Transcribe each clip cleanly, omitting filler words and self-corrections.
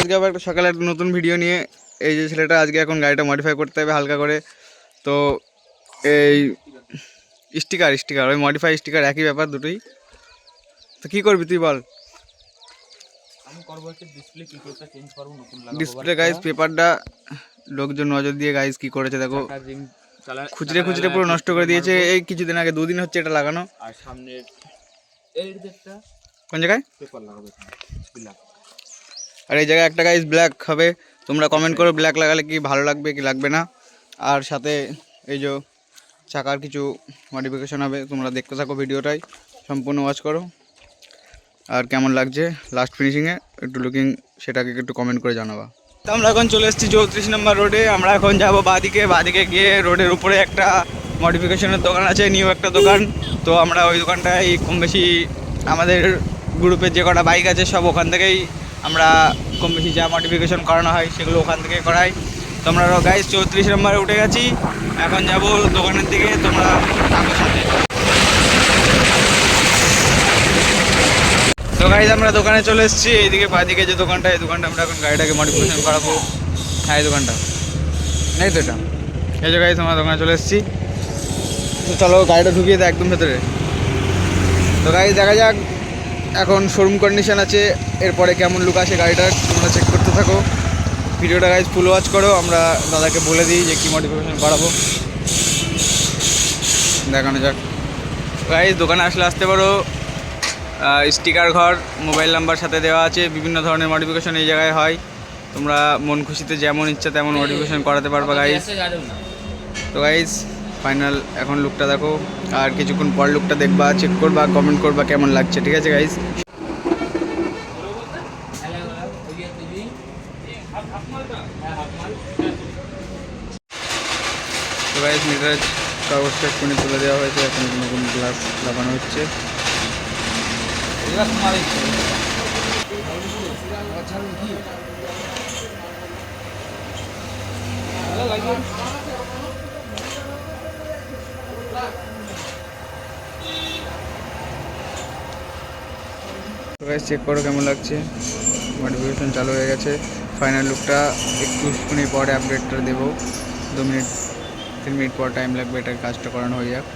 আজকে আবার একটা সকালে একটা নতুন ভিডিও নিয়ে। এই যে ছেলেটা আজকে এখন গাড়িটা মডিফাই করতে হবে হালকা করে। তো এই স্টিকার ওই মডিফাই স্টিকার একই ব্যাপার দুটোই। তো কী করবি তুই বল? আমি করবো হচ্ছে ডিসপ্লে কিটা চেঞ্জ করবো, নতুন লাগাবো। ডিসপ্লে গাইজ পেপারটা লোকজন নজর দিয়ে গাইজ কি করেছে দেখো, খুচরে খুচরে পুরো নষ্ট করে দিয়েছে। এই কিছুদিন আগে 2 দিন হচ্ছে এটা লাগানো। আর সামনের এই দিকটা কোন জায়গায় পেপার লাগাবো ব্ল্যাক। আর এই জায়গায় একটা গাইজ ব্ল্যাক হবে। তোমরা কমেন্ট করো ব্ল্যাক লাগালে কি ভালো লাগবে কি লাগবে না। আর সাথে এই যে চাকার কিছু মডিফিকেশন হবে, তোমরা দেখতে থাকো ভিডিওটাই সম্পূর্ণ ওয়াচ করো। আর কেমন লাগছে লাস্ট ফিনিশিংয়ে একটু লুকিং সেটাকে একটু কমেন্ট করে জানাবা। তো আমরা এখন চলে এসেছি 34 নম্বর রোডে। আমরা এখন যাবো বাদিকে গিয়ে রোডের উপরে একটা মডিফিকেশনের দোকান আছে, নিউ একটা দোকান। তো আমরা ওই দোকানটায় কম বেশি আমাদের গ্রুপের যে কটা বাইক আছে সব ওখান থেকেই আমরা কম বেশি যা মডিফিকেশন করানো হয় সেগুলো ওখান থেকে করাই। তো আমরা গাইজ 34 নম্বরে উঠে গেছি, এখন যাব দোকানের দিকে। তোমরা থাকো সাথে। তো গাইজ আমরা দোকানে চলে এসেছি, এইদিকে বাদিকে যে দোকানটা, এই দোকানটা আমরা এখন গাড়িটাকে মডিফিকেশন করাবো। হ্যাঁ এই দোকানটা নেই তো, এটা এই যে গাইজ আমরা দোকানে চলে এসেছি। তো চলো গাড়িটা ঢুকিয়ে দেয় একদম ভেতরে। তো গাড়ি দেখা যাক, এখন শোরুম কন্ডিশন আছে, এরপরে কেমন লুক আসে গাড়িটার তোমরা চেক করতে থাকো। ভিডিওটা গাইজ ফুল ওয়াচ করো, আমরা দাদাকে বলে দিই যে কী মডিফিকেশন করাবো, দেখানো যাক। গাইজ দোকানে আসলে আসতে পারো, স্টিকার ঘর, মোবাইল নাম্বার সাথে দেওয়া আছে। বিভিন্ন ধরনের মডিফিকেশন এই জায়গায় হয়, তোমরা মন খুশিতে যেমন ইচ্ছা তেমন মডিফিকেশন করাতে পারবা গাইজ। তো গাইজ ফাইনাল এখন লুকটা দেখো, আর কিছুক্ষণ পর লুকটা দেখবা, চেক করবা, কমেন্ট করবা কেমন লাগছে, ঠিক আছে গাইজ? তো গাইজ মিটারের কাগজটা এক্ষুনি তুলে দেওয়া হয়েছে, এখন নতুন গ্লাস লাগানো হচ্ছে। চেক করো কেমন লাগছে, মডিফিকেশন চালু হয়ে গেছে। ফাইনাল লুকটা একটুখানি পরে আপডেটটা দেবো, 2-3 মিনিট পর টাইম লাগবে এটার কাজটা করানো হয়ে যাক।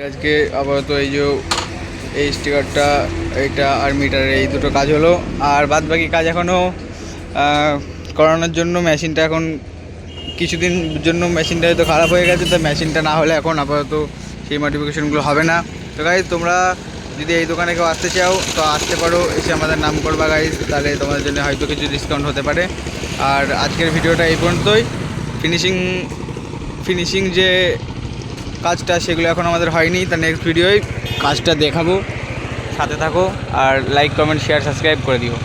আজকে আপাতত এই যে এই স্টিকারটা, এইটা আর মিটারের এই দুটো কাজ হলো, আর বাদ বাকি কাজ এখনও করানোর জন্য মেশিনটা এখন কিছুদিন জন্য মেশিনটা হয়তো খারাপ হয়ে গেছে। তো মেশিনটা না হলে এখন আপাতত সেই মডিফিকেশনগুলো হবে না। তো গাইজ তোমরা যদি এই দোকানে কেউ আসতে চাও তো আসতে পারো, এসে আমাদের নাম করবা গাইজ, তাহলে তোমাদের জন্য হয়তো কিছু ডিসকাউন্ট হতে পারে। আর আজকের ভিডিওটা এই পর্যন্তই। ফিনিশিং যে কাজটা সেগুলো এখন আমাদের হয়নি, তার নেক্সট ভিডিওয় কাজটা দেখাবো, সাথে থাকো। আর লাইক কমেন্ট শেয়ার সাবস্ক্রাইব করে দিও।